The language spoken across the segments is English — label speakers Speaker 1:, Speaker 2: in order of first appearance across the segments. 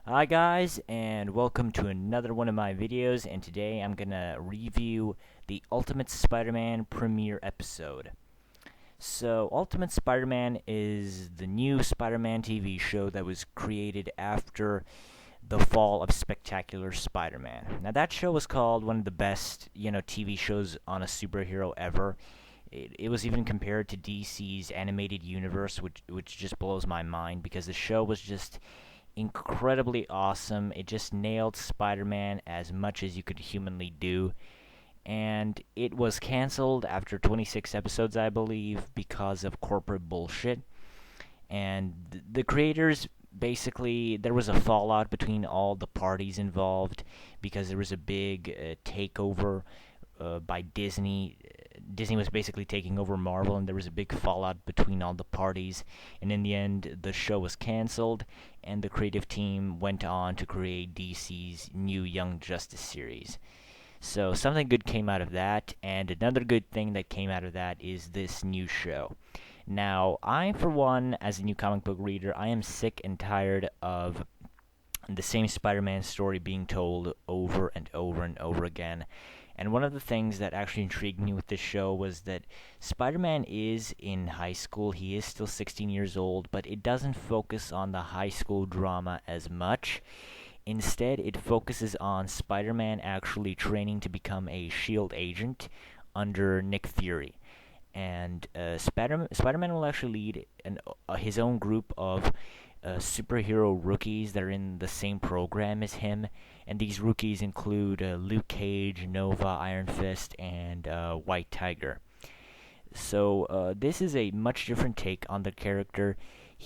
Speaker 1: Hi guys, and welcome to another one of my videos, and today I'm gonna review the Ultimate Spider-Man premiere episode. So, Ultimate Spider-Man is the new Spider-Man TV show that was created after the fall of Spectacular Spider-Man. Now that show was called one of the best, TV shows on a superhero ever. It was even compared to DC's animated universe, which just blows my mind because the show was just incredibly awesome. It just nailed Spider-Man as much as you could humanly do. And it was canceled after 26 episodes, I believe, because of corporate bullshit. And the creators basically, there was a fallout between all the parties involved because there was a big takeover by Disney. Disney was basically taking over Marvel, and there was a big fallout between all the parties. And in the end, the show was canceled, and the creative team went on to create DC's new Young Justice series. So something good came out of that, and another good thing that came out of that is this new show. Now, I, for one, as a new comic book reader, I am sick and tired of the same Spider-Man story being told over and over and over again. And one of the things that actually intrigued me with this show was that Spider-Man is in high school. He is still 16 years old, but it doesn't focus on the high school drama as much. Instead, it focuses on Spider-Man actually training to become a SHIELD agent under Nick Fury. And Spider-Man will actually lead his own group of superhero rookies that are in the same program as him, and these rookies include Luke Cage, Nova, Iron Fist, and White Tiger. So this is a much different take on the character.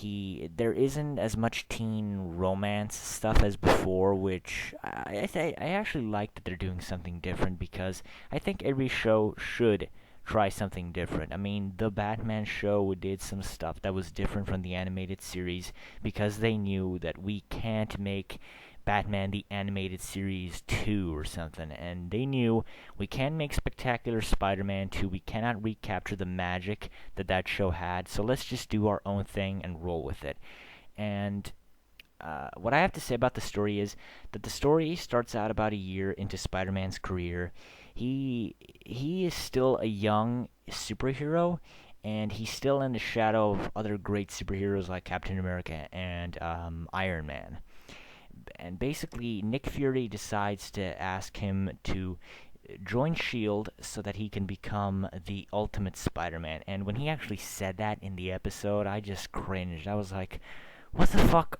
Speaker 1: There isn't as much teen romance stuff as before, which I actually like that they're doing something different because I think every show should try something different. I mean, the Batman show did some stuff that was different from the animated series because they knew that we can't make Batman the Animated Series 2 or something, and they knew we can't make Spectacular Spider-Man 2, we cannot recapture the magic that that show had, so let's just do our own thing and roll with it. And what I have to say about the story is that the story starts out about a year into Spider-Man's career. He is still a young superhero, and he's still in the shadow of other great superheroes like Captain America and Iron Man. And basically, Nick Fury decides to ask him to join SHIELD so that he can become the Ultimate Spider-Man. And when he actually said that in the episode, I just cringed. I was like, what the fuck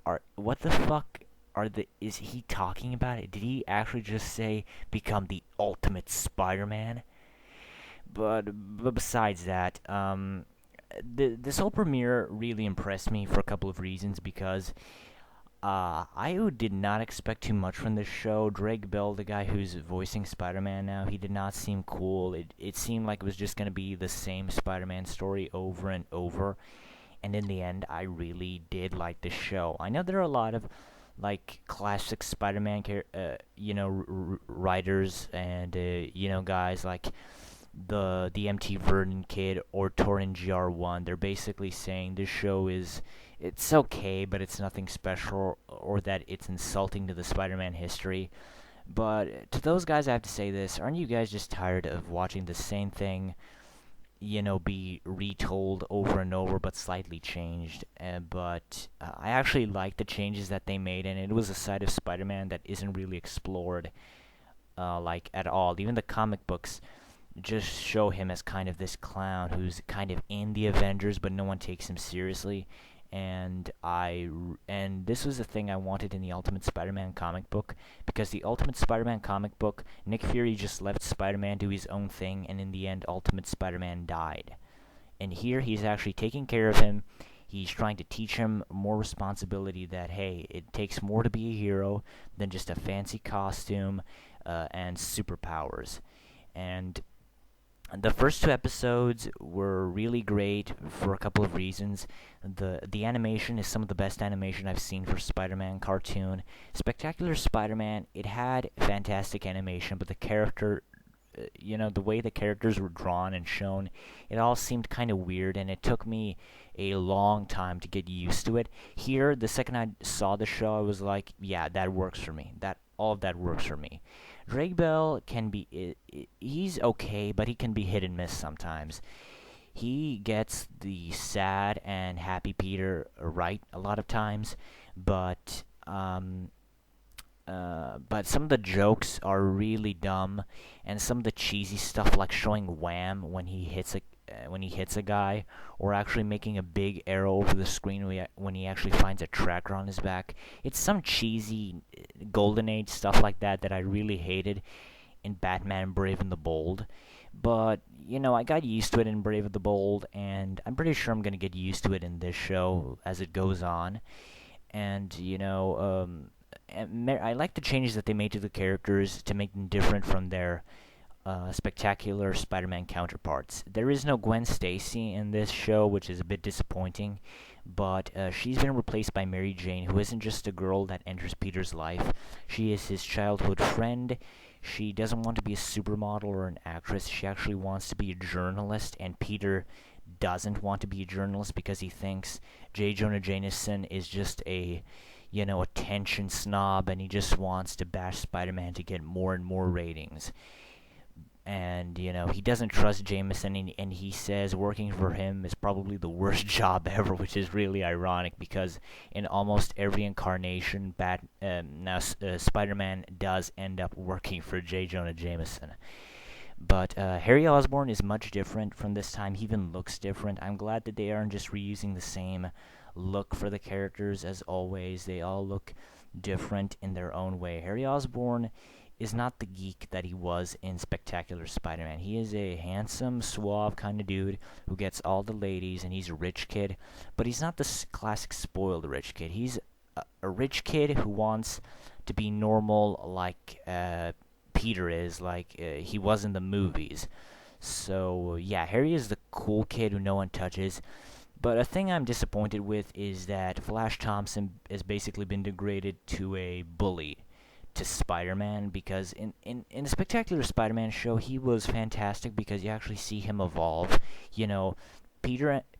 Speaker 1: is he talking about? Did he actually just say become the Ultimate Spider-Man? But besides that, this whole premiere really impressed me for a couple of reasons because I did not expect too much from this show. Drake Bell, the guy who's voicing Spider-Man now, he did not seem cool. It seemed like it was just going to be the same Spider-Man story over and over. And in the end, I really did like this show. I know there are a lot of like classic Spider-Man, writers and guys like the MT Vernon kid or Torin GR1. They're basically saying this show it's okay, but it's nothing special, or that it's insulting to the Spider-Man history. But to those guys, I have to say this: aren't you guys just tired of watching the same thing, be retold over and over, but slightly changed? But I actually like the changes that they made, and it was a side of Spider-Man that isn't really explored, like at all. Even the comic books just show him as kind of this clown who's kind of in the Avengers, but no one takes him seriously. And this was the thing I wanted in the Ultimate Spider-Man comic book, because the Ultimate Spider-Man comic book, Nick Fury just left Spider-Man do his own thing, and in the end, Ultimate Spider-Man died. And here, he's actually taking care of him. He's trying to teach him more responsibility that, hey, it takes more to be a hero than just a fancy costume and superpowers. And the first two episodes were really great for a couple of reasons. The animation is some of the best animation I've seen for Spider-Man cartoon. Spectacular Spider-Man, it had fantastic animation, but the character the way the characters were drawn and shown, it all seemed kind of weird, and it took me a long time to get used to it. Here, the second I saw the show, I was like, yeah, that works for me. That all of that works for me. Drake Bell can be he's okay, but he can be hit and miss sometimes. He gets the sad and happy Peter right a lot of times, but but some of the jokes are really dumb, and some of the cheesy stuff, like showing Wham when he hits a guy, or actually making a big arrow over the screen when he actually finds a tracker on his back. It's some cheesy Golden Age stuff like that that I really hated in Batman Brave and the Bold. But, I got used to it in Brave and the Bold, and I'm pretty sure I'm going to get used to it in this show as it goes on. And, I like the changes that they made to the characters to make them different from their spectacular Spider-Man counterparts. There is no Gwen Stacy in this show, which is a bit disappointing, but she's been replaced by Mary Jane, who isn't just a girl that enters Peter's life. She is his childhood friend. She doesn't want to be a supermodel or an actress. She actually wants to be a journalist, and Peter doesn't want to be a journalist because he thinks J. Jonah Jameson is just a attention snob, and he just wants to bash Spider-Man to get more and more ratings. And, he doesn't trust Jameson, and he says working for him is probably the worst job ever, which is really ironic because in almost every incarnation, Spider-Man does end up working for J. Jonah Jameson. But Harry Osborn is much different from this time. He even looks different. I'm glad that they aren't just reusing the same look for the characters as always. They all look different in their own way. Harry Osborn is not the geek that he was in Spectacular Spider-Man. He is a handsome, suave kind of dude who gets all the ladies, and he's a rich kid. But he's not the classic spoiled rich kid. He's a rich kid who wants to be normal like Peter is, like he was in the movies. So, yeah, Harry is the cool kid who no one touches. But a thing I'm disappointed with is that Flash Thompson has basically been degraded to a bully to Spider-Man, because in the Spectacular Spider-Man show, he was fantastic because you actually see him evolve.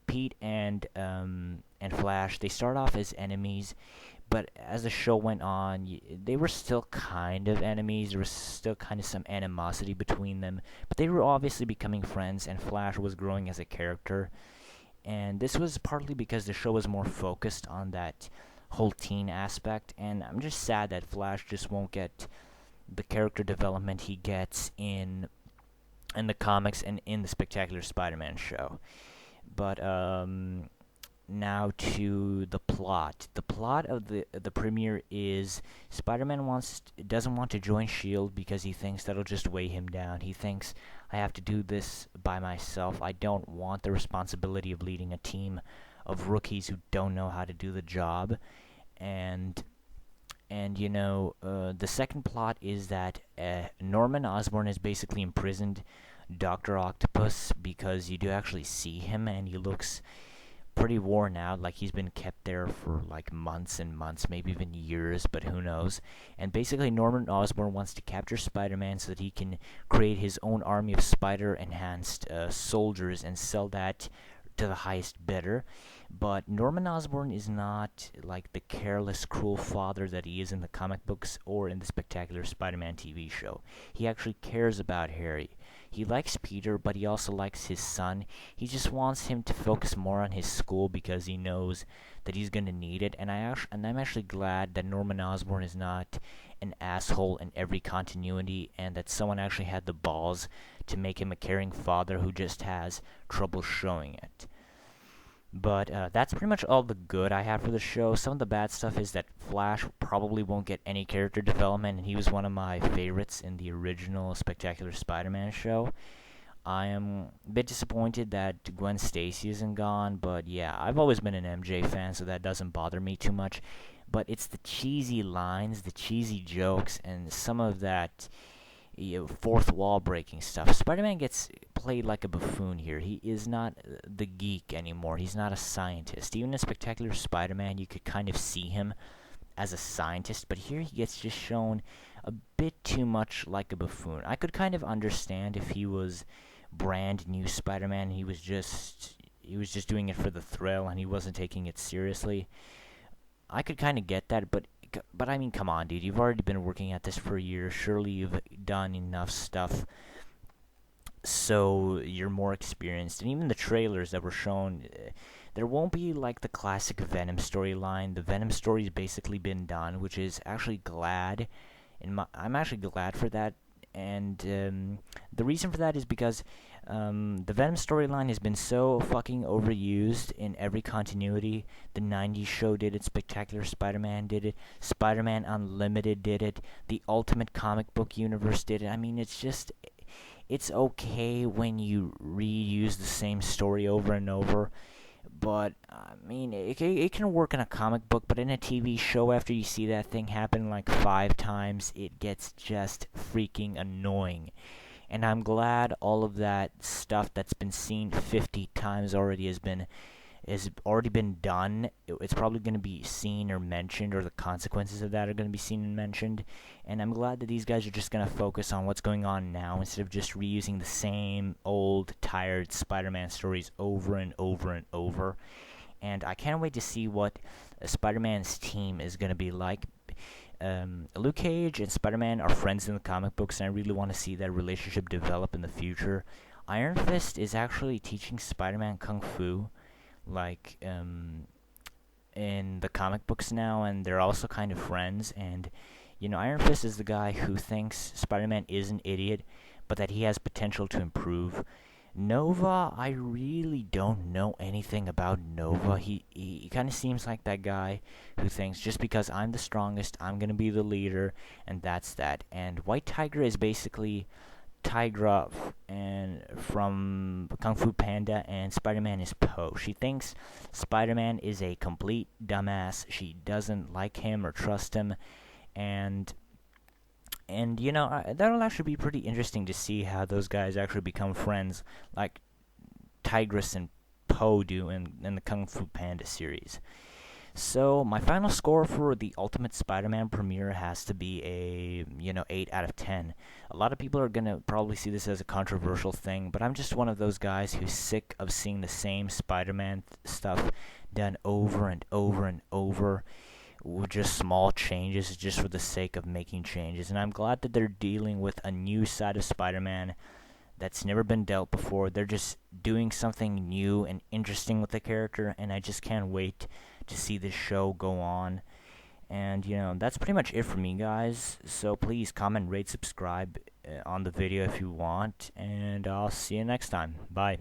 Speaker 1: Pete and Flash, they start off as enemies, but as the show went on, they were still kind of enemies. There was still kind of some animosity between them, but they were obviously becoming friends, and Flash was growing as a character. And this was partly because the show was more focused on that whole teen aspect, and I'm just sad that Flash just won't get the character development he gets in the comics and in the Spectacular Spider-Man show. But now to the plot. The plot of the premiere is Spider-Man doesn't want to join S.H.I.E.L.D. because he thinks that'll just weigh him down. He thinks, I have to do this by myself. I don't want the responsibility of leading a team of rookies who don't know how to do the job. And the second plot is that Norman Osborn is basically imprisoned Dr. Octopus, because you do actually see him, and he looks pretty worn out, like he's been kept there for like months and months, maybe even years, but who knows. And basically Norman Osborn wants to capture Spider-Man so that he can create his own army of spider-enhanced soldiers and sell that to the highest bidder. But Norman Osborn is not like the careless, cruel father that he is in the comic books or in the Spectacular Spider-Man TV show. He actually cares about Harry. He likes Peter, but he also likes his son. He just wants him to focus more on his school because he knows that he's going to need it. And I'm actually glad that Norman Osborn is not an asshole in every continuity, and that someone actually had the balls to make him a caring father who just has trouble showing it. But that's pretty much all the good I have for the show. Some of the bad stuff is that Flash probably won't get any character development, and he was one of my favorites in the original Spectacular Spider-Man show. I am a bit disappointed that Gwen Stacy isn't gone, but yeah, I've always been an MJ fan, so that doesn't bother me too much. But it's the cheesy lines, the cheesy jokes, and some of that fourth wall breaking stuff. Spider-Man gets played like a buffoon here. He is not the geek anymore. He's not a scientist. Even in Spectacular Spider-Man, you could kind of see him as a scientist, but here he gets just shown a bit too much like a buffoon. I could kind of understand if he was brand new Spider-Man. He was just doing it for the thrill and he wasn't taking it seriously. I could kind of get that, but I mean, come on, dude. You've already been working at this for a year. Surely you've done enough stuff so you're more experienced. And even the trailers that were shown, there won't be like the classic Venom storyline. The Venom story's basically been done, which is actually glad. I'm actually glad for that. And the reason for that is because the Venom storyline has been so fucking overused in every continuity. The 90s show did it, Spectacular Spider-Man did it, Spider-Man Unlimited did it, the Ultimate Comic Book Universe did it. I mean, it's okay when you reuse the same story over and over, but I mean, it can work in a comic book, but in a TV show, after you see that thing happen like 5 times, it gets just freaking annoying. And I'm glad all of that stuff that's been seen 50 times already has already been done. It's probably going to be seen or mentioned, or the consequences of that are going to be seen and mentioned. And I'm glad that these guys are just going to focus on what's going on now instead of just reusing the same old, tired Spider-Man stories over and over and over. And I can't wait to see what Spider-Man's team is going to be like. Luke Cage and Spider-Man are friends in the comic books, and I really want to see that relationship develop in the future. Iron Fist is actually teaching Spider-Man Kung Fu, like in the comic books now, and they're also kind of friends. And Iron Fist is the guy who thinks Spider-Man is an idiot, but that he has potential to improve. Nova, I really don't know anything about Nova. He kind of seems like that guy who thinks just because I'm the strongest, I'm gonna be the leader, and that's that. And White Tiger is basically Tigra and from Kung Fu Panda, and Spider-Man is Po. She thinks Spider-Man is a complete dumbass. She doesn't like him or trust him, and that'll actually be pretty interesting to see how those guys actually become friends, like Tigress and Po do in the Kung Fu Panda series. So my final score for the Ultimate Spider-Man premiere has to be a 8 out of 10. A lot of people are gonna probably see this as a controversial thing, but I'm just one of those guys who's sick of seeing the same Spider-Man stuff done over and over and over, with just small changes just for the sake of making changes. And I'm glad that they're dealing with a new side of Spider-Man that's never been dealt before. They're just doing something new and interesting with the character, and I just can't wait to see this show go on. And that's pretty much it for me, guys. So please comment, rate, subscribe on the video if you want, and I'll see you next time. Bye.